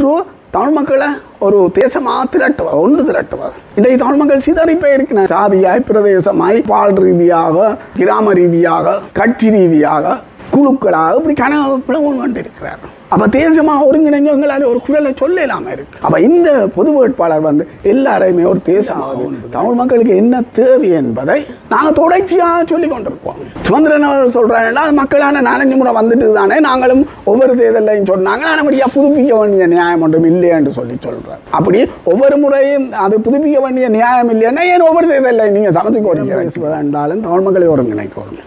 ஒன்று தமிழ் மக்களை ஒரு தேசமாக திரட்டுவார், ஒன்று திரட்டுவார். இன்றைக்கு தமிழ் மக்கள் சிதறிப்பே இருக்கிறார். சாதியாய், பிரதேசமாய், பால் ரீதியாக, கிராம ரீதியாக, கட்சி ரீதியாக, குழுக்களாக இப்படி கனவு பிளவு கொண்டிருக்கிறார். அப்போ தேசமாக ஒருங்கிணைஞ்சவங்களால ஒரு குரலை சொல்ல இல்லாமல் இருக்கு. அப்போ இந்த பொது வேட்பாளர் எல்லாரையுமே ஒரு தேசமாக தமிழ் மக்களுக்கு என்ன தேவை என்பதை நாங்கள் தொடர்ச்சியாக சொல்லி கொண்டிருப்போம். சுமந்திரன் அவர்கள் சொல்கிறாங்கன்னா மக்களான 4 முறை வந்துட்டு தானே நாங்களும் ஒவ்வொரு தேர்தலையும் சொன்னாங்க. ஆனால் புதுப்பிக்க வேண்டிய நியாயம் ஒன்றும் இல்லை என்று சொல்கிறார். அப்படி ஒவ்வொரு முறையும் அது புதுப்பிக்க வேண்டிய நியாயம் இல்லைன்னா ஏன் ஒவ்வொரு தேர்தலில் நீங்கள் சமத்துக்கு ஒரு பேசுவதென்றாலும் தமிழ் மக்களை ஒருங்கிணைக்கணும்.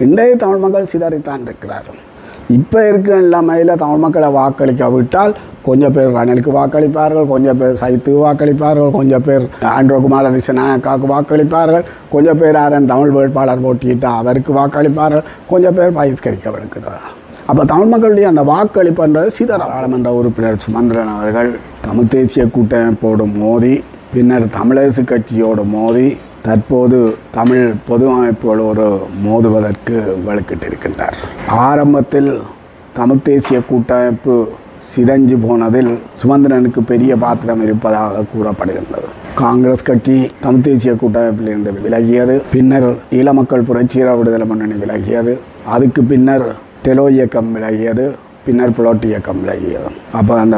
இன்றைய தமிழ் மக்கள் சிதறித்தான் இருக்கிறார்கள். இப்போ இருக்கிற நிலைமையில் தமிழ் மக்களை வாக்களிக்க விட்டால் கொஞ்சம் பேர் ரணிலுக்கு வாக்களிப்பார்கள், கொஞ்சம் பேர் சைத்துக்கு வாக்களிப்பார்கள், கொஞ்சம் பேர் ஆண்ட்ரோகுமார திசநாயக்காவுக்கு வாக்களிப்பார்கள், கொஞ்சம் பேர் தமிழ் வேட்பாளர் போட்டியிட்டால் அவருக்கு வாக்களிப்பார்கள், கொஞ்சம் பேர் பகிஷ்கரிக்கப்படுகிறார். அப்போ தமிழ் மக்களுடைய அந்த வாக்களிப்புன்றது சிதறாளமன்ற உறுப்பினர் சுமந்திரன் அவர்கள் தமிழ் தேசிய கூட்டமைப்போடு மோதி, பின்னர் தமிழரசு கட்சியோடு மோதி, தற்போது தமிழ் பொது அமைப்புகளோடு மோதுவதற்கு வலுக்கிட்டிருக்கின்றார். ஆரம்பத்தில் தமிழ் தேசிய கூட்டமைப்பு சிதைஞ்சு போனதில் சுமந்திரனுக்கு பெரிய பாத்திரம் இருப்பதாக கூறப்படுகின்றது. காங்கிரஸ் கட்சி தமிழ் தேசிய கூட்டமைப்பிலிருந்து விலகியது, பின்னர் ஈழ மக்கள் புரட்சிகர விடுதலை முன்னணி விலகியது, அதுக்கு பின்னர் டெலோ இயக்கம் விலகியது, பின்னர் புலோட் இயக்கம் விலகியது. அப்போ அந்த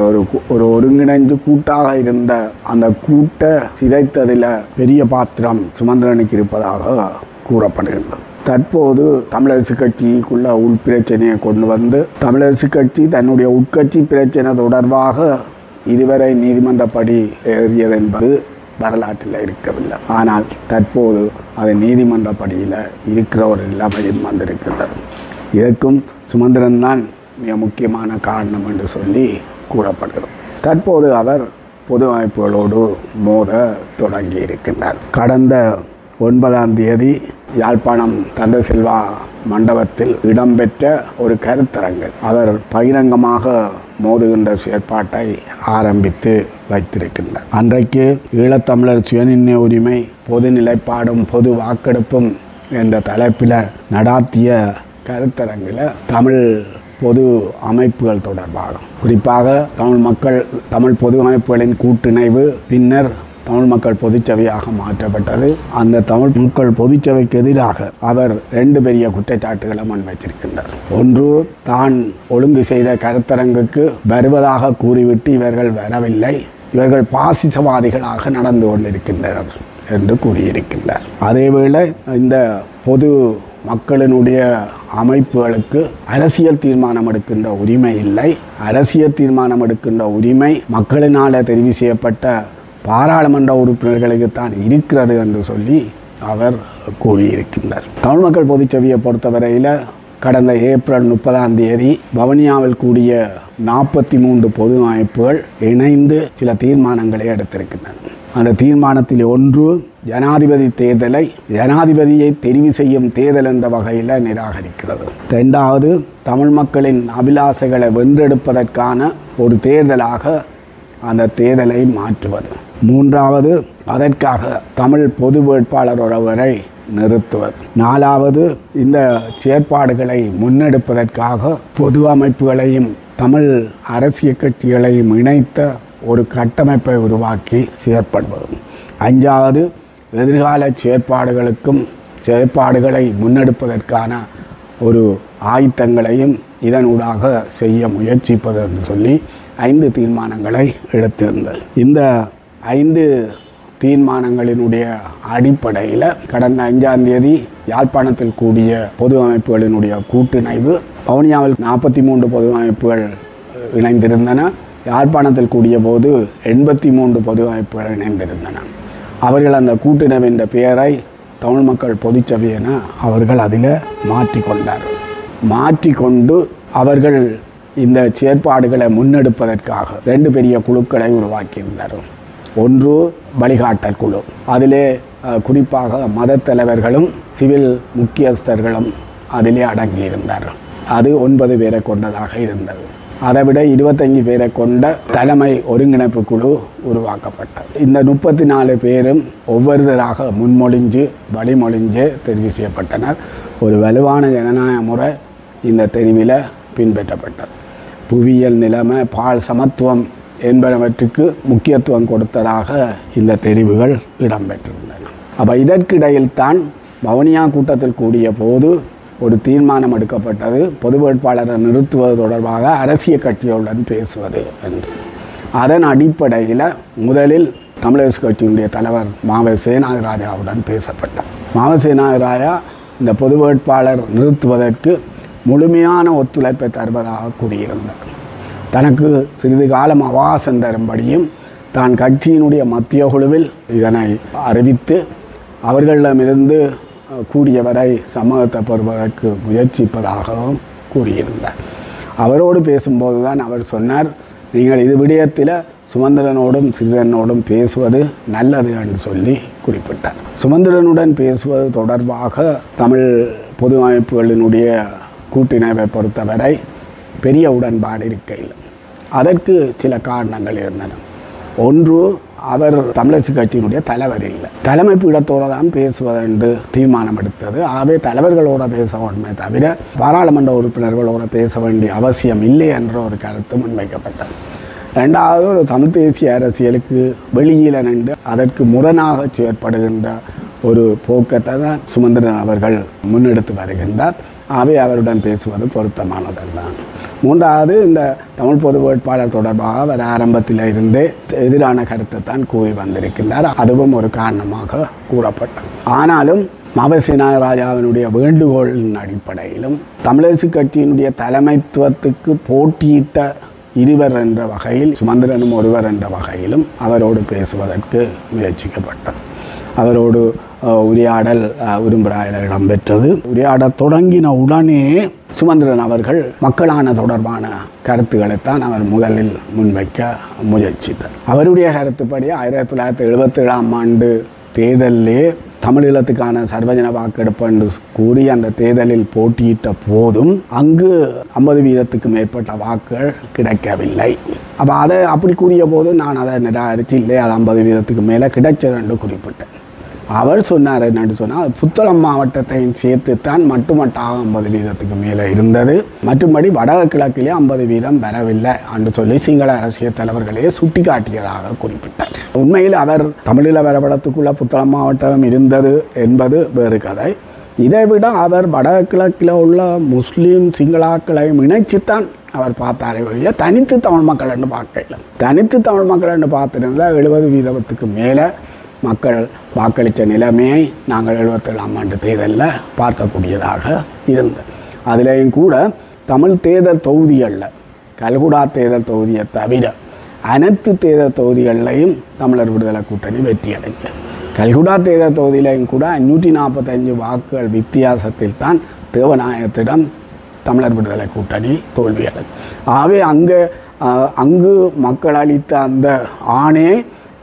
ஒரு ஒருங்கிணைந்து கூட்டாக இருந்த அந்த கூட்டை சிதைத்ததில் பெரிய பாத்திரம் சுமந்திரனுக்கு இருப்பதாக கூறப்படுகின்றது. தற்போது தமிழரசு கட்சிக்குள்ள உள்பிரச்சனையை கொண்டு வந்து தமிழரசு கட்சி தன்னுடைய உட்கட்சி பிரச்சனை தொடர்பாக இதுவரை நீதிமன்றப்படி ஏறியது என்பது வரலாற்றில் இருக்கவில்லை. ஆனால் தற்போது அது நீதிமன்றப்படியில் இருக்கிற ஒரு நிலைமையும் வந்திருக்கிறது. இதற்கும் சுமந்திரன் தான் மிக முக்கியமான காரணம் என்று சொல்லி கூறப்படுகிறது. தற்போது அவர் பொது அமைப்புகளோடு மோத தொடங்கி இருக்கின்றார். கடந்த 9ஆம் தேதி யாழ்ப்பாணம் தந்தை செல்வா மண்டபத்தில் இடம்பெற்ற ஒரு கருத்தரங்கில் அவர் பகிரங்கமாக மோதுகின்ற செயற்பாட்டை ஆரம்பித்து வைத்திருக்கின்றார். அன்றைக்கு ஈழத்தமிழர் சுயநிர்ணய உரிமை பொது நிலைப்பாடும் பொது வாக்கெடுப்பும் என்ற தலைப்பில் நடாத்திய கருத்தரங்கில் தமிழ் பொது அமைப்புகள் தொடர்பாக, குறிப்பாக தமிழ் பொது அமைப்புகளின் கூட்டிணைவு பின்னர் தமிழ் மக்கள் பொதுச்சபையாக மாற்றப்பட்டது. அந்த தமிழ் மக்கள் பொதுச்சபைக்கு எதிராக அவர் 2 பெரிய குற்றச்சாட்டுகளை முன்வைத்திருக்கின்றார். ஒன்று, தான் ஒழுங்கு செய்த கருத்தரங்குக்கு வருவதாக கூறிவிட்டு இவர்கள் வரவில்லை, இவர்கள் பாசிசவாதிகளாக நடந்து கொண்டிருக்கின்றனர் என்று கூறியிருக்கின்றார். அதேவேளை இந்த பொது மக்களினுடைய அமைப்புகளுக்கு அரசியல் தீர்மானம் எடுக்கின்ற உரிமை இல்லை, அரசியல் தீர்மானம் எடுக்கின்ற உரிமை மக்களினால் தெரிவு செய்யப்பட்ட பாராளுமன்ற உறுப்பினர்களுக்குத்தான் இருக்கிறது என்று சொல்லி அவர் கூறியிருக்கின்றார். தமிழ் மக்கள் பொதுச்சபையை பொறுத்தவரையில் கடந்த ஏப்ரல் 30ஆம் தேதி வவுனியாவில் கூடிய 43 பொது அமைப்புகள் இணைந்து சில தீர்மானங்களை எடுத்திருக்கின்றன. அந்த தீர்மானத்தில் ஒன்று, ஜனாதிபதி தேர்தலை ஜனாதிபதியை தெரிவு செய்யும் தேர்தல் என்ற வகையில் நிராகரிக்கிறது. 2வது, தமிழ் மக்களின் அபிலாசைகளை வென்றெடுப்பதற்கான ஒரு தேர்தலாக அந்த தேர்தலை மாற்றுவது. 3வது, அதற்காக தமிழ் பொது வேட்பாளர் ஒருவரை நிறுத்துவது. 4வது, இந்த செயற்பாடுகளை முன்னெடுப்பதற்காக பொது அமைப்புகளையும் தமிழ் அரசியல் கட்சிகளையும் இணைத்த ஒரு கட்டமைப்பை உருவாக்கி செயற்படுவது. 5வது, எதிர்கால செயற்பாடுகளை முன்னெடுப்பதற்கான ஒரு ஆயத்தங்களையும் இதனூடாக செய்ய முயற்சிப்பது என்று சொல்லி 5 தீர்மானங்களை எடுத்திருந்தது. இந்த 5 தீர்மானங்களினுடைய அடிப்படையில் கடந்த 5ஆம் தேதி யாழ்ப்பாணத்தில் கூடிய பொது அமைப்புகளினுடைய கூட்டிணைவு, வவுனியாவில் 43 பொது அமைப்புகள் இணைந்திருந்தன, யாழ்ப்பாணத்தில் கூடிய போது 83 பொது அமைப்புகள் இணைந்திருந்தன. அவர்கள் அந்த கூட்டிணைவின் பெயரை தமிழ் மக்கள் பொதுச்சபை என அவர்கள் அதில் மாற்றிக்கொண்டார்கள். மாற்றிக்கொண்டு அவர்கள் இந்த செயற்பாடுகளை முன்னெடுப்பதற்காக 2 பெரிய குழுக்களை உருவாக்கியிருந்தார்கள். ஒன்று, வழிகாட்டல் குழு. அதிலே குறிப்பாக மத தலைவர்களும் சிவில் முக்கியஸ்தர்களும் அதிலே அடங்கியிருந்தார்கள். அது 9 பேரை கொண்டதாக இருந்தது. அதைவிட 25 பேரை கொண்ட தலைமை ஒருங்கிணைப்பு குழு உருவாக்கப்பட்டது. இந்த 34 பேரும் ஒவ்வொருத்தராக முன்மொழிஞ்சு வழிமொழிஞ்சு தெரிவு செய்யப்பட்டனர். ஒரு வலுவான ஜனநாயக முறை இந்த தெரிவில் பின்பற்றப்பட்டது. புவியியல் நிலைமை, பால் சமத்துவம் என்பனவற்றுக்கு முக்கியத்துவம் கொடுத்ததாக இந்த தெரிவுகள் இடம்பெற்றிருந்தன. அப்போ இதற்கிடையில் தான் வவுனியா கூட்டத்தில் கூடிய போது ஒரு தீர்மானம் எடுக்கப்பட்டது, பொது வேட்பாளரை நிறுத்துவது தொடர்பாக அரசியல் கட்சிகளுடன் பேசுவது என்று. அதன் அடிப்படையில் முதலில் தமிழரசு கட்சியினுடைய தலைவர் மாவை சேனாதிராஜாவுடன் பேசப்பட்டார். மாவை சேனாதிராஜா இந்த பொது வேட்பாளர் நிறுத்துவதற்கு முழுமையான ஒத்துழைப்பை தருவதாக கூறியிருந்தார். தனக்கு சிறிது காலம் அவகாசம் தரும்படியும் தான் கட்சியினுடைய மத்திய குழுவில் இதனை அறிவித்து அவர்களிடமிருந்து கூடியவரை சம்மதத்தை பெறுவதற்கு முயற்சிப்பதாகவும் கூறியிருந்தார். அவரோடு பேசும்போது தான் அவர் சொன்னார், நீங்கள் இது விடயத்தில் சுமந்திரனோடும் சிறிதனோடும் பேசுவது நல்லது என்று சொல்லி குறிப்பிட்டார். சுமந்திரனுடன் பேசுவது தொடர்பாக தமிழ் பொது அமைப்புகளினுடைய கூட்டிணைவை பொறுத்தவரை பெரிய உடன்பாடு இருக்கையில் அதற்கு சில காரணங்கள் இருந்தன. ஒன்று, அவர் தமிழரசு கட்சியினுடைய தலைவர் இல்லை, தலைமை பீடத்தோடு தான் பேசுவதென்று தீர்மானம் எடுத்தது. ஆகவே தலைவர்களோடு பேச வேண்டுமே தவிர பாராளுமன்ற உறுப்பினர்களோடு பேச வேண்டிய அவசியம் இல்லை என்ற ஒரு கருத்து முன்வைக்கப்பட்டது. ரெண்டாவது, ஒரு தமிழ் தேசிய அரசியலுக்கு வெளியில் நின்று அதற்கு முரணாக செயற்படுகின்ற ஒரு போக்கத்தை தான் சுமந்திரன் அவர்கள் முன்னெடுத்து வருகின்றார். ஆகவே அவருடன் பேசுவது பொருத்தமானதல்தான். மூன்றாவது, இந்த தமிழ் பொது வேட்பாளர் தொடர்பாக அவர் ஆரம்பத்தில் இருந்தே எதிரான கருத்தை தான் கூறி வந்திருக்கின்றார். அதுவும் ஒரு காரணமாக கூறப்பட்டது. ஆனாலும் மாவை சேனாதிராஜாவினுடைய வேண்டுகோளின் அடிப்படையிலும் தமிழரசு கட்சியினுடைய தலைமைத்துவத்துக்கு போட்டியிட்ட இருவர் என்ற வகையில் சுமந்திரனும் ஒருவர் என்ற வகையிலும் அவரோடு பேசுவதற்கு முயற்சிக்கப்பட்டது. அவரோடு உரையாடல் விரும்புகிறாயில் இடம்பெற்றது. உரையாடல் தொடங்கின உடனே சுமந்திரன் அவர்கள் மக்களான தொடர்பான கருத்துக்களைத்தான் அவர் முதலில் முன்வைக்க முயற்சித்தார். அவருடைய கருத்துப்படி 1977ஆம் ஆண்டு தேர்தலிலே தமிழீழத்துக்கான சர்வஜன வாக்கெடுப்பு என்று கூறி அந்த தேர்தலில் போட்டியிட்ட போதும் அங்கு 50% மேற்பட்ட வாக்குகள் கிடைக்கவில்லை. அப்போ அதை அப்படி கூறிய போது நான் அதை நிராகரித்து இல்லை, அது 50% மேலே கிடைச்சது என்று குறிப்பிட்டேன். அவர் சொன்னார் என்னென்னு சொன்னால், புத்தளம் மாவட்டத்தையும் சேர்த்துத்தான் மட்டுமட்டாக 50% மேலே இருந்தது, மற்றும்படி வடகிழக்கிலே 50% வரவில்லை என்று சொல்லி சிங்கள அரசியல் தலைவர்களே சுட்டி காட்டியதாக குறிப்பிட்டார். உண்மையில் அவர் தமிழீழ வரைபடத்துக்குள்ள புத்தளம் மாவட்டம் இருந்தது என்பது வேறு கதை. இதைவிட அவர் வடகிழக்கில் உள்ள முஸ்லீம் சிங்களாக்களையும் இணைச்சுத்தான் அவர் பார்த்தாரே வழிய தனித்து தமிழ் மக்கள் என்று பார்க்கல. தனித்து தமிழ் மக்கள் என்று பார்த்துருந்தால் 70% மேலே மக்கள் வாக்களித்த நிலைமையை நாங்கள் 77ஆம் ஆண்டு தேர்தலில் பார்க்கக்கூடியதாக இருந்தது. அதிலேயும் கூட தமிழ் தேர்தல் தொகுதிகளில் கல்குடா தேர்தல் தொகுதியை தவிர அனைத்து தேர்தல் தொகுதிகளிலையும் தமிழர் விடுதலை கூட்டணி வெற்றி அடைந்தது. கல்குடா தேர்தல் தொகுதியிலையும் கூட 545 வாக்குகள் வித்தியாசத்தில் தான் தேவநாயகத்திடம் தமிழர் விடுதலை கூட்டணி தோல்வியடைந்தது. ஆகவே அங்கு மக்கள் அளித்த அந்த ஆணையை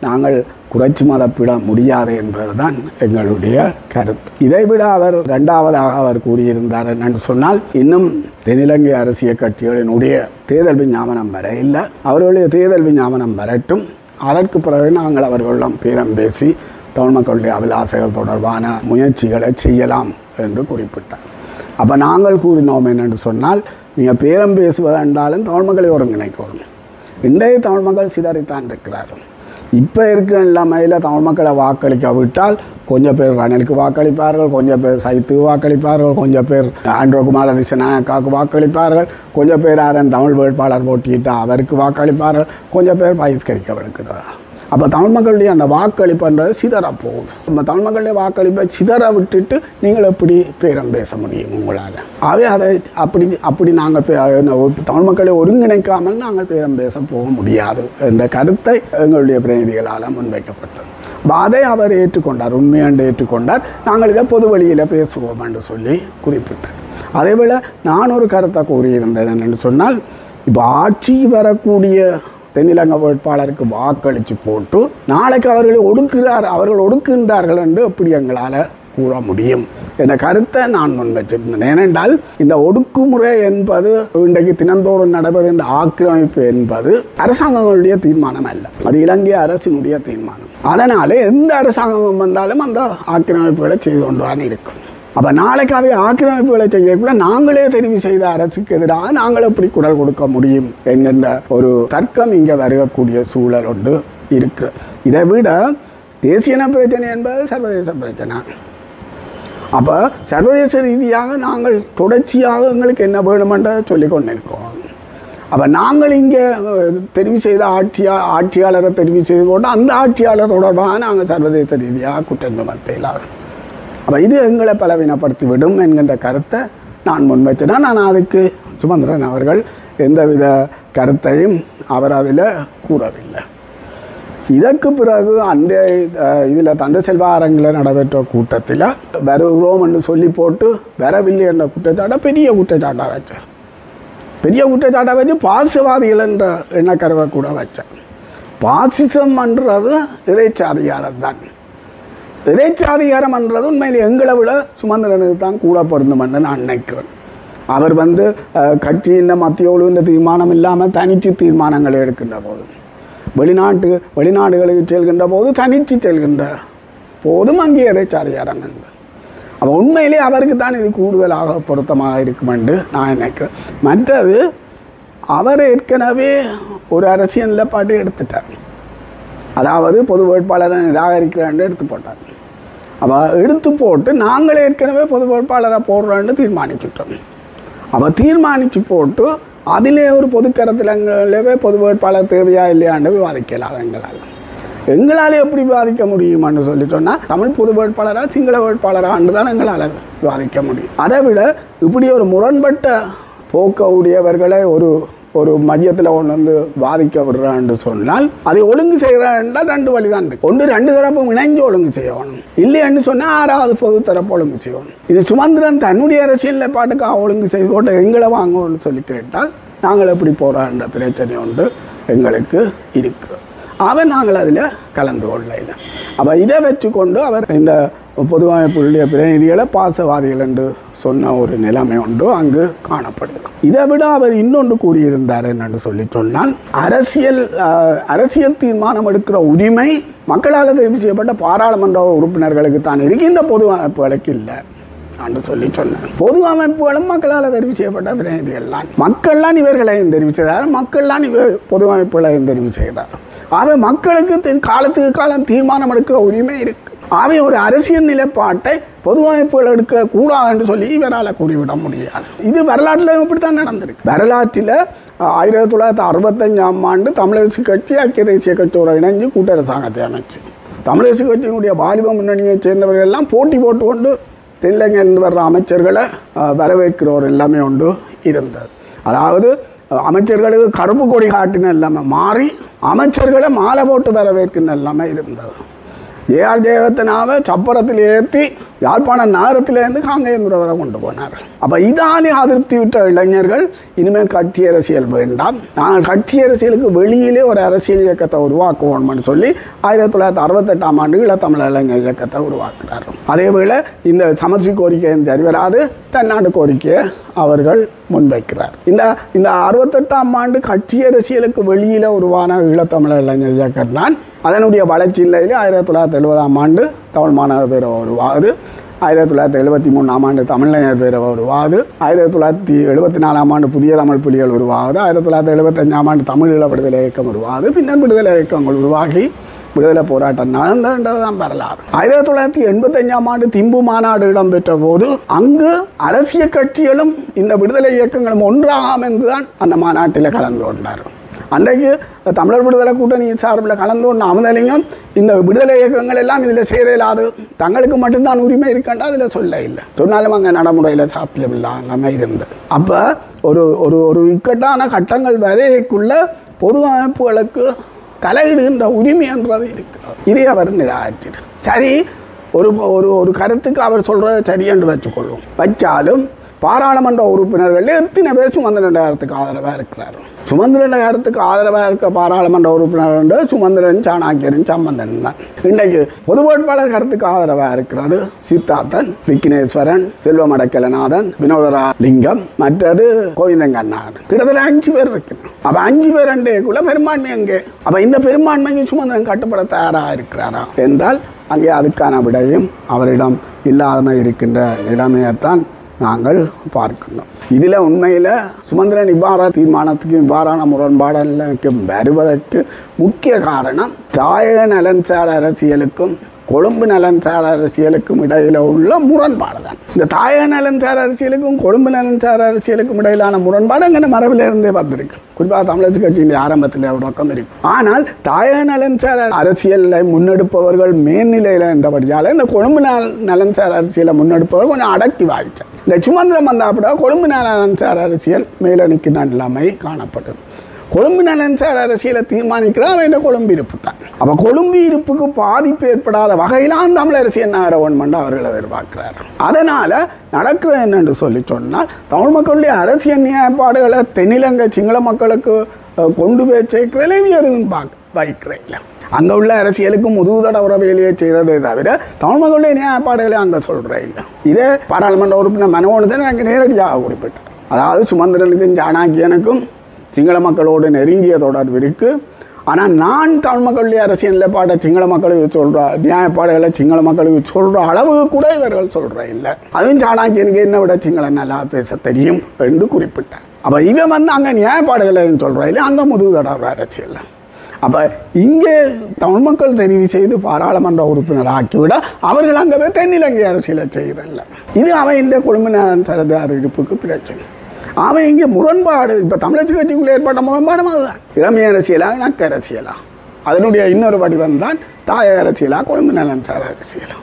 நாங்கள் குறைச்சி மதிப்பிட முடியாது என்பதுதான் எங்களுடைய கருத்து. இதைவிட அவர் இரண்டாவதாக அவர் கூறியிருந்தார் என்னென்னு சொன்னால், இன்னும் தென்னிலங்கை அரசியல் கட்சிகளினுடைய தேர்தல் விஞ்ஞாபனம் வர இல்லை, அவர்களுடைய தேர்தல் விஞ்ஞாபனம் வரட்டும், அதற்கு பிறகு நாங்கள் அவர்களிடம் பேரம் பேசி தமிழ் மக்களுடைய அபிலாசைகள் தொடர்பான முயற்சிகளை செய்யலாம் என்று குறிப்பிட்டார். அப்போ நாங்கள் கூறினோம் என்னென்று சொன்னால், நீங்கள் பேரம் பேசுவதென்றாலும் தமிழ் மக்களை ஒருங்கிணைக்கணும். இன்றைய தமிழ் மக்கள் சிதறித்தான் இருக்கிறார்கள். இப்போ இருக்கிற நிலைமையில் தமிழ் மக்களை வாக்களிக்க விட்டால் கொஞ்சம் பேர் ரணிலுக்கு வாக்களிப்பார்கள், கொஞ்சம் பேர் சைத்துக்கு வாக்களிப்பார்கள், கொஞ்சம் பேர் ஆண்ட்ரோ குமார திசநாயக்காவுக்கு வாக்களிப்பார்கள், கொஞ்சம் பேர் தமிழ் வேட்பாளர் போட்டியிட்டால் அவருக்கு வாக்களிப்பார்கள், கொஞ்சம் பேர் பகிஷ்கரிக்கப்படுகிறார். அப்போ தமிழ் மக்களுடைய அந்த வாக்களிப்புன்றது சிதறப்போகுது. நம்ம தமிழ் மக்களுடைய வாக்களிப்பை சிதற விட்டுட்டு நீங்கள் எப்படி பேரம் பேச முடியும் உங்களால்? ஆகவே அதை அப்படி நாங்கள் தமிழ் மக்களை ஒருங்கிணைக்காமல் நாங்கள் பேரம் பேச போக முடியாது என்ற கருத்தை எங்களுடைய பிரதிநிதிகளால் முன்வைக்கப்பட்டது. அதை அவர் ஏற்றுக்கொண்டார், உண்மையாண்டு ஏற்றுக்கொண்டார். நாங்கள் இதை பொது வழியில் பேசுவோம் என்று சொல்லி குறிப்பிட்டார். அதேபோல் நான் ஒரு கருத்தை கூறியிருந்தேன் என்னென்னு சொன்னால், இப்போ ஆட்சி வரக்கூடிய தென்னிலங்கை வேட்பாளருக்கு வாக்களித்து போட்டு நாளைக்கு அவர்கள் ஒடுக்குகின்றார்கள் என்று எப்படி எங்களால் கூற முடியும் என்ற கருத்தை நான் முன்வைச்சிருந்தேன். ஏனென்றால் இந்த ஒடுக்குமுறை என்பது இன்றைக்கு தினந்தோறும் நடைபெறுகின்ற ஆக்கிரமிப்பு என்பது அரசாங்கங்களுடைய தீர்மானம் அல்ல, அது இலங்கை அரசினுடைய தீர்மானம். அதனாலே எந்த அரசாங்கம் வந்தாலும் அந்த ஆக்கிரமிப்புகளை செய்து கொண்டுதான் இருக்கும். அப்போ நாளைக்கு அவை ஆக்கிரமிப்புகளை செய்யக்குள்ள நாங்களே தெரிவு செய்த அரசுக்கு எதிராக நாங்கள் எப்படி குரல் கொடுக்க முடியும் என்கின்ற ஒரு தர்க்கம் இங்கே வருகக்கூடிய சூழல் ஒன்று இருக்கு. இதை விட தேசிய பிரச்சனை என்பது சர்வதேச பிரச்சனை. அப்போ சர்வதேச ரீதியாக நாங்கள் தொடர்ச்சியாக எங்களுக்கு என்ன வேணுமென்ற சொல்லிக் கொண்டிருக்கோம். அப்போ நாங்கள் இங்கே தெரிவு செய்த ஆட்சியாளரை தெரிவு செய்து போட்டு அந்த ஆட்சியாளர் தொடர்பாக நாங்கள் சர்வதேச ரீதியாக குற்றம் சுமத்தலாது. அப்போ இது எங்களை பலவீனப்படுத்தி விடும் என்கின்ற கருத்தை நான் முன்வைச்சேன்னா நான் அதுக்கு சுமந்திரன் அவர்கள் எந்தவித கருத்தையும் அவர் அதில் கூறவில்லை. இதற்கு பிறகு அன்றைய இதில் தந்தை செல்வா அரங்கில் நடைபெற்ற கூட்டத்தில் வருகிறோம் என்று சொல்லி போட்டு வரவில்லை என்ற குற்றச்சாட்டை பெரிய குற்றச்சாட்டாக வச்சார். பெரிய குற்றச்சாட்டாக வச்சு பாசிசவாதிகள் என்ற எண்ணக்கருவை கூட வச்சார். பாசிசம் என்றது எதேச்சாதிகாரம் தான். எதேச்சாதிகாரம் என்றது உண்மையில் எங்களை விட சுமந்திரனுக்கு தான் கூட பொருந்தும் என்று நான் நினைக்கிறேன். அவர் கட்சியின் மத்திய ஒழுங்கின்ற தீர்மானம் இல்லாமல் தனிச்சு தீர்மானங்களை எடுக்கின்ற போது, வெளிநாடுகளுக்கு செல்கின்ற போது தனிச்சு செல்கின்ற போதும் அங்கே எதேச்சாதிகாரம் என்பது. அப்போ உண்மையிலே அவருக்கு தான் இது கூடுதலாக பொருத்தமாக இருக்கும் என்று நான் நினைக்கிறேன். மற்றது அவர் ஏற்கனவே ஒரு அரசியல் நிலைப்பாட்டை எடுத்துட்டார். அதாவது பொது வேட்பாளரை நிராகரிக்கிறேன் எடுத்து போட்டார். அப்போ எடுத்து போட்டு நாங்கள் ஏற்கனவே பொது வேட்பாளரை போடுறோன்னு தீர்மானிச்சுட்டோம். அப்போ தீர்மானித்து போட்டு அதிலே ஒரு பொதுக்கருத்திலங்களவே பொது வேட்பாளர் தேவையா இல்லையான்னு விவாதிக்கலாம். எங்களால் எப்படி விவாதிக்க முடியுமான்னு சொல்லி சொன்னால் தமிழ் பொது வேட்பாளராக சிங்கள வேட்பாளராக தான் எங்களால் விவாதிக்க முடியும். அதை விட இப்படி ஒரு முரண்பட்ட போக்க உடையவர்களை ஒரு மையத்தில் கொண்டு பாதிக்க விடுறான்னு சொன்னால் அதை ஒழுங்கு செய்கிறான்னா ரெண்டு வழி தான் இருக்கு. ஒன்று ரெண்டு தரப்பும் இணைஞ்சு ஒழுங்கு செய்யணும், இல்லைன்னு சொன்னால் ஆறாவது பொது தரப்பு ஒழுங்கு செய்யணும். இது சுமந்திரன் தன்னுடைய அரசியல் பாட்டுக்காக ஒழுங்கு செய்து போட்டு எங்களை வாங்கணும்னு சொல்லி கேட்டால் நாங்கள் எப்படி போகிறான்ற பிரச்சனை ஒன்று எங்களுக்கு இருக்கு. அவர் நாங்கள் அதில் கலந்து கொள்ளல. அப்போ இதை வச்சு கொண்டு அவர் இந்த பொதுவாக பிரதிநிதிகளை பாசவாதிகள் என்று சொன்ன ஒரு நிலைமை ஒன்று அங்கு காணப்படுது. இதை விட அவர் இன்னொன்று கூறியிருந்தார் என்னென்று சொல்லி சொன்னால், அரசியல் தீர்மானம் எடுக்கிற உரிமை மக்களால் தெரிவு செய்யப்பட்ட பாராளுமன்ற உறுப்பினர்களுக்கு தான் இருக்கு, இந்த பொது அமைப்புகளுக்கு இல்லை என்று சொல்லி சொன்னார். பொது அமைப்புகளும் மக்களால் தெரிவு செய்யப்பட்ட பிரதிநிதிகள் தான். மக்கள்லாம் இவர்களையும் தெரிவு செய்தார், மக்கள்லாம் பொது அமைப்புகளையும் தெரிவு செய்கிறார். ஆகவே மக்களுக்கு காலத்துக்கு காலம் தீர்மானம் எடுக்கிற உரிமை இருக்கு. ஆகவே ஒரு அரசியல் நிலைப்பாட்டை பொது அமைப்புகள் எடுக்க கூடாது என்று சொல்லி இவரால் கூறிவிட முடியாது. இது வரலாற்றில் இப்படித்தான் நடந்திருக்கு. வரலாற்றில் 1965ஆம் ஆண்டு தமிழரசு கட்சி ஐக்கிய தேசிய கட்சியோடு இணைஞ்சு கூட்டரசாங்கத்தை அமைச்சு தமிழரசு கட்சியினுடைய வாலிப முன்னணியை சேர்ந்தவர்கள் எல்லாம் போட்டி போட்டுக்கொண்டு தென்னிலங்கையிலிருந்து வர்ற அமைச்சர்களை வரவேற்கிறவர் எல்லாமே ஒன்று இருந்தது. அதாவது அமைச்சர்களுக்கு கருப்பு கொடி காட்டின எல்லாமே மாறி அமைச்சர்களை மாலை போட்டு வரவேற்கின்ற எல்லாமே இருந்தது. ஜேஆர் ஜெயவர்தனாவை சப்பரத்தில் ஏற்றி யாழ்ப்பாணம் நகரத்திலேருந்து காங்கேயந்துறை வரை கொண்டு போனார். அப்போ இதாலே அதிருப்தி விட்ட இளைஞர்கள் இனிமேல் கட்சி அரசியல் வேண்டாம், நாங்கள் கட்சி அரசியலுக்கு வெளியிலே ஒரு அரசியல் இயக்கத்தை உருவாக்குவோம்னு சொல்லி 1968ஆம் ஆண்டு ஈழத்தமிழ் இளைஞர் இயக்கத்தை உருவாக்குறார். அதேவேளை இந்த சமஸ்டி கோரிக்கையின் தெரிவராது தன்னாட்டு கோரிக்கையை அவர்கள் முன்வைக்கிறார். இந்த 68ஆம் ஆண்டு கட்சி அரசியலுக்கு வெளியில் உருவான ஈழத்தமிழர் இளைஞர் இயக்கம் தான் அதனுடைய வளர்ச்சி நிலையில் 1970ஆம் ஆண்டு தமிழ் மாணவர் பேரவை உருவாகுது, 1973ஆம் ஆண்டு தமிழர் பேரவை உருவாகுது, 1974ஆம் ஆண்டு புதிய தமிழ் புலிகள் உருவாகுது, 1975ஆம் ஆண்டு தமிழ் ஈழ விடுதலை இயக்கம் உருவாகுது. பின்னர் விடுதலை இயக்கங்கள் உருவாகி விடுதலை போராட்டம் நடந்ததுதான் வரலாறு. 1985ஆம் ஆண்டு திம்பு மாநாடு இடம்பெற்ற போது அங்கு அரசியல் கட்சிகளும் இந்த விடுதலை இயக்கங்களும் ஒன்றாக அமைந்துதான் அந்த மாநாட்டில் கலந்து கொண்டார். அன்றைக்கு தமிழர் விடுதலை கூட்டணி சார்பில் கலந்து கொண்ட அமுதலிங்கம் இந்த விடுதலை இயக்கங்கள் எல்லாம் இதில் சேரலாது, தங்களுக்கு மட்டும்தான் உரிமை இருக்காண்டா அதில் சொல்ல இல்லை, சொன்னாலும் அங்கே நடைமுறையில் சாத்தியம் இல்லாமல் இருந்தது. அப்போ ஒரு இக்கட்டான கட்டங்கள் வரைக்குள்ள பொது அமைப்புகளுக்கு தலையிடுகின்ற உரிமை என்றது இருக்கிறது. இதை அவர் நிராகரித்தார். சரி, ஒரு கருத்துக்கு அவர் சொல்கிறத சரி என்று வச்சுக்கொள்வோம். வச்சாலும் பாராளுமன்ற உறுப்பினர்கள் எத்தனை பேர் சுமந்திரன் கருத்துக்கு ஆதரவாக இருக்கிறார். சுமந்திரன் கருத்துக்கு ஆதரவாக இருக்க பாராளுமன்ற உறுப்பினர் சுமந்திரன், சாணக்கியன், சம்பந்தன் தான். இன்றைக்கு பொது வேட்பாளர் கருத்துக்கு ஆதரவாக இருக்கிறது சித்தார்த்தன், விக்னேஸ்வரன், செல்வமடக்கலநாதன், வினோதராலிங்கம், மற்றது கோவிந்தங்கண்ணார். கிட்டத்தட்ட 5 பேர் இருக்கிறார். அப்ப 5 பேர் அண்டேக்குள்ள பெரும்பான்மை எங்கே? அப்ப இந்த பெரும்பான்மைக்கு சுமந்திரன் கட்டுப்பட தயாராக இருக்கிறாரா என்றால் அங்கே அதுக்கான விடையும் அவரிடம் இல்லாமல் இருக்கின்ற நிலைமையைத்தான் நாங்கள் பார்க்கணும். இதில் உண்மையில் சுமந்திரன் இவ்வாறு தீர்மானத்துக்கு இவ்வாறான முரண்பாடுகளுக்கு வருவதற்கு முக்கிய காரணம் தாயக நலன்சார் அரசியலுக்கும் கொழும்பு நலன்சார் அரசியலுக்கும் இடையில உள்ள முரண்பாடு தான். இந்த தாயக நலன்சார் அரசியலுக்கும் கொழும்பு நலன்சார் அரசியலுக்கும் இடையிலான முரண்பாடு அங்கே மரபிலிருந்தே வந்திருக்கு. குறிப்பாக தமிழக கட்சியின் ஆரம்பத்தில் தொடக்கம் இருக்கு. ஆனால் தாயக நலன்சார் அரசியலை முன்னெடுப்பவர்கள் மேல்நிலையில் என்றபடியால் இந்த கொழும்பு நலன்சார் அரசியலை முன்னெடுப்பவர்கள் கொஞ்சம் அடக்கி வாய்ச்சார். இந்த சுமந்திரம் வந்தாப்பட கொழும்பு நலன்சார் அரசியல் மேலணிக்கின்ற நிலைமை காணப்பட்டது. கொழும்பு நலன்சார் அரசியலை தீர்மானிக்கிறார் அவன் கொழும்பு இருப்பு தான். அப்போ கொழும்பு இருப்புக்கு பாதிப்பு ஏற்படாத வகையிலான் தமிழ் அரசியல் கவர்மெண்ட் அவர்கள் எதிர்பார்க்கிறார். அதனால நடக்கிறது என்னென்று சொல்லி சொன்னால் தமிழ் மக்களுடைய அரசியல் நியாயப்பாடுகளை தென்னிலங்கை சிங்கள மக்களுக்கு கொண்டு போய் சேர்க்கிறதே எதுவும் வைக்கிறேன் இல்லை. அங்கே உள்ள அரசியலுக்கு முதுகுதட உறவையிலேயே செய்கிறதே தவிர தமிழ் மக்களுடைய நியாயப்பாடுகளை அங்கே சொல்கிறேன் இல்லை. இதே பாராளுமன்ற உறுப்பினர் மனோகரன் எனக்கு நேரடியாக குறிப்பிட்டார். அதாவது சுமந்திரனுக்கும் சாணக்கியனுக்கும் சிங்கள மக்களோடு நெருங்கிய தொடர்பு இருக்கு. ஆனால் நான் தமிழ் மக்களுடைய அரசியல் நிலைப்பாட்டை சிங்கள மக்களுக்கு சொல்கிற நியாயப்பாடுகளை சிங்கள மக்களுக்கு சொல்கிற அளவுக்கு கூட இவர்கள் சொல்கிற இல்லை. அதுவும் சாணக்கியனுக்கு என்ன விட சிங்களம் நல்லா பேச தெரியும் என்று குறிப்பிட்டார். அப்போ இவன் அங்கே நியாயப்பாடுகளை சொல்கிற இல்லை, அங்கே முதுகுதட அரசியல். அப்போ இங்கே தமிழ் மக்கள் தெரிவு செய்து பாராளுமன்ற உறுப்பினர் ஆக்கிவிட அவர்கள் அங்கே போய் தென்னிலங்கை அரசியலை செய்கிறல்ல. இது அவன் இந்த கொழும்பு நலன்சார் இருப்புக்கு பிரச்சனை. அவன் இங்கே முரண்பாடு இப்போ தமிழக கட்சிக்குள்ளே ஏற்பட்ட முரண்பாடும் அதுதான். இளமைய அரசியலா நக்க அரசியலா அதனுடைய இன்னொரு வடிவம் தான் தாயக அரசியலா கொழும்பு நலன்சார் அரசியலா.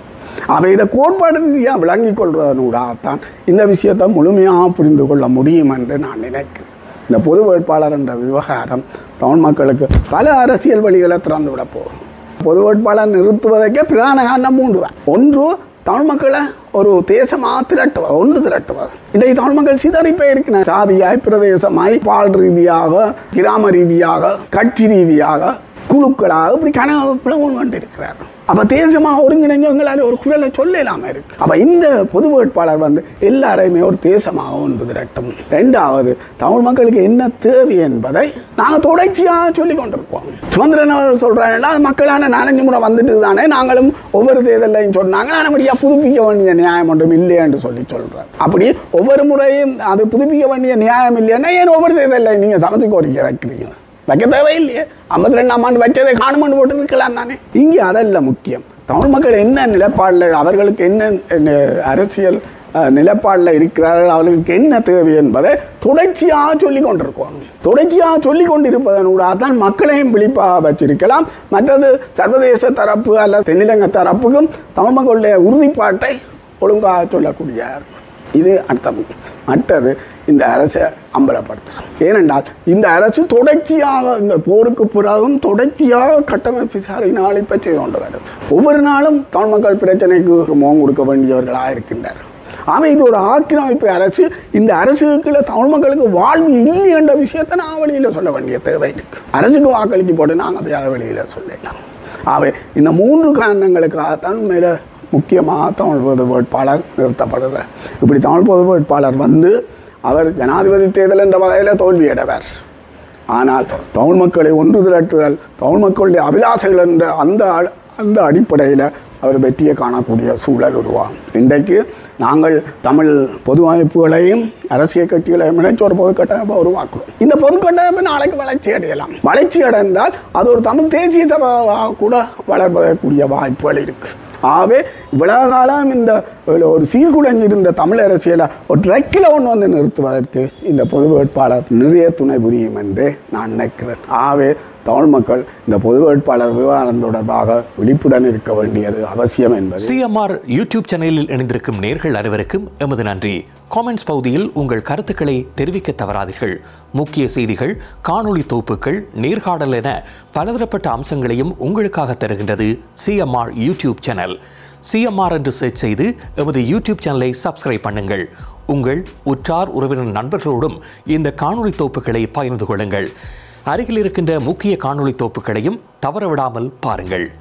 அவன் இதை கோட்பாடு ரீதியாக விளங்கி கொள்வதனூடாகத்தான் இந்த விஷயத்தை முழுமையாக புரிந்து கொள்ள முடியும் என்று நான் நினைக்கிறேன். இந்த பொது வேட்பாளர் என்ற விவகாரம் தமிழ் மக்களுக்கு பல அரசியல் வழிகளை திறந்து விட போகும். பொது வேட்பாளர் நிறுத்துவதற்கே பிரதான காரணம் 3 தான். ஒன்று, தமிழ் மக்களை ஒரு தேசமாக திரட்டுவது, ஒன்று திரட்டுவது. இன்றைக்கு தமிழ் மக்கள் சிதறிப்பே இருக்கிற சாதியாய், பிரதேசமாய், பால் ரீதியாக, கிராம ரீதியாக, கட்சி ரீதியாக, குழுக்களாக இப்படி பிளவுன்னு கொண்டு இருக்கிறார்கள். அப்போ தேசமாக ஒருங்கிணைஞ்சவங்களால ஒரு குரலை சொல்லலாமல் இருக்கு. அப்போ இந்த பொது வேட்பாளர் எல்லாரையுமே ஒரு தேசமாக ஒன்று திரட்டும். 2வது, தமிழ் மக்களுக்கு என்ன தேவை என்பதை நாங்கள் தொடர்ச்சியாக சொல்லி கொண்டிருப்போம். சுமந்திரன் அவர்கள் சொல்கிறாங்கன்னா அது மக்களான 4 முறை வந்துட்டு தானே நாங்களும் ஒவ்வொரு தேர்தலையும் சொன்னாங்க. நம்மடியா புதுப்பிக்க வேண்டிய நியாயம் ஒன்றும் இல்லை என்று சொல்லி சொல்கிறார். அப்படி ஒவ்வொரு முறையும் அது புதுப்பிக்க வேண்டிய நியாயம் இல்லைன்னா ஏன் ஒவ்வொரு தேர்தலையும் நீங்கள் சமத்து கோரிக்கை வைக்கிறீங்க? வைக்க தேவையில்லையே. 52ஆம் ஆண்டு வச்சதை காணுமென்று போட்டு இருக்கலாம் தானே. இங்கே அதெல்லாம் முக்கியம். தமிழ் மக்கள் என்ன நிலைப்பாடில், அவர்களுக்கு என்ன அரசியல் நிலைப்பாடில் இருக்கிறார்கள், அவர்களுக்கு என்ன தேவை என்பதை தொடர்ச்சியாக சொல்லி கொண்டிருக்கோம். தொடர்ச்சியாக சொல்லி கொண்டிருப்பதனூடாக தான் மக்களையும் விழிப்பாக வச்சிருக்கலாம். மற்றது சர்வதேச தரப்பு அல்லது தென்னிலங்கை தரப்புக்கும் தமிழ் மக்களுடைய உறுதிப்பாட்டை ஒழுங்காக சொல்லக்கூடிய இது அர்த்தம். மற்றது இந்த அரசை அம்பலப்படுத்துகிறோம். ஏனென்றால் இந்த அரசு தொடர்ச்சியாக இந்த போருக்கு பிறகும் தொடர்ச்சியாக கட்டமைப்பு விசாரணையினால் இப்போ செய்து கொண்டு வருது. ஒவ்வொரு நாளும் தமிழ் மக்கள் பிரச்சனைக்கு முகம் கொடுக்க வேண்டியவர்களாக இருக்கின்றார்கள். ஆனால் இது ஒரு ஆக்கிரமிப்பு அரசு. இந்த அரசுக்குள்ள தமிழ் மக்களுக்கு வாழ்வு இல்லை என்ற விஷயத்தை நாங்கள் வெளியில் சொல்ல வேண்டிய தேவை இருக்கு. அரசுக்கு வாக்களித்து போட்டு நாங்கள் போய் அதை வெளியில் சொல்லலாம். ஆகவே இந்த 3 காரணங்களுக்காகத்தான் உண்மையில் முக்கியமாக தமிழ் பொது வேட்பாளர் நிறுத்தப்படுகிறார். இப்படி தமிழ் பொது வேட்பாளர் அவர் ஜனாதிபதி தேர்தல் என்ற வகையில் தோல்வியடைவார். ஆனால் தமிழ் மக்களை ஒன்று திரட்டுதல், தமிழ் மக்களுடைய அபிலாசைகள் என்ற அந்த அடிப்படையில் அவர் வெற்றியை காணக்கூடிய சூழல் உருவாகும். இன்றைக்கு நாங்கள் தமிழ் பொது அமைப்புகளையும் அரசியல் கட்சிகளையும் இணைச்சு ஒரு பொது கட்டமைப்பை உருவாக்குறோம். இந்த பொது கட்டமைப்பு நாளைக்கு வளர்ச்சி அடையலாம். வளர்ச்சி அடைந்தால் அது ஒரு தமிழ் தேசிய சபையாக கூட வளர்வதற்குரிய வாய்ப்புகள் இருக்குது. ஆகவே இவ்வளவு காலம் இந்த ஒரு சீர்குலைஞ்சிருந்த தமிழ் அரசியலை ஒரு ட்ரெக்கில் நிறுத்துவதற்கு இந்த பொது வேட்பாளர் நிறைய துணை புரியும் என்று நான் நினைக்கிறேன். ஆகவே தமிழ் மக்கள் இந்த பொது வேட்பாளர் விவகாரம் தொடர்பாக விழிப்புடன் இருக்க வேண்டியது அவசியம் என்பது. சிஎம்ஆர் யூடியூப் சேனலில் இணைந்திருக்கும் நேர்கள் அனைவருக்கும் எமது நன்றி. காமெண்ட்ஸ் பகுதியில் உங்கள் கருத்துக்களை தெரிவிக்க தவறாதீர்கள். முக்கிய செய்திகள், காணொளி தொகுப்புகள், நேர்காணல் என பலதரப்பட்ட அம்சங்களையும் உங்களுக்காக தருகின்றது சிஎம்ஆர் யூடியூப் சேனல். சிஎம்ஆர் என்று சர்ச் செய்து எமது யூடியூப் சேனலை சப்ஸ்கிரைப் பண்ணுங்கள். உங்கள் உற்றார் உறவினர் நண்பர்களோடும் இந்த காணொளி தொகுப்புகளை பகிர்ந்து கொள்ளுங்கள். அருகில் இருக்கின்ற முக்கிய காணொளி தொகுப்புகளையும் தவறவிடாமல் பாருங்கள்.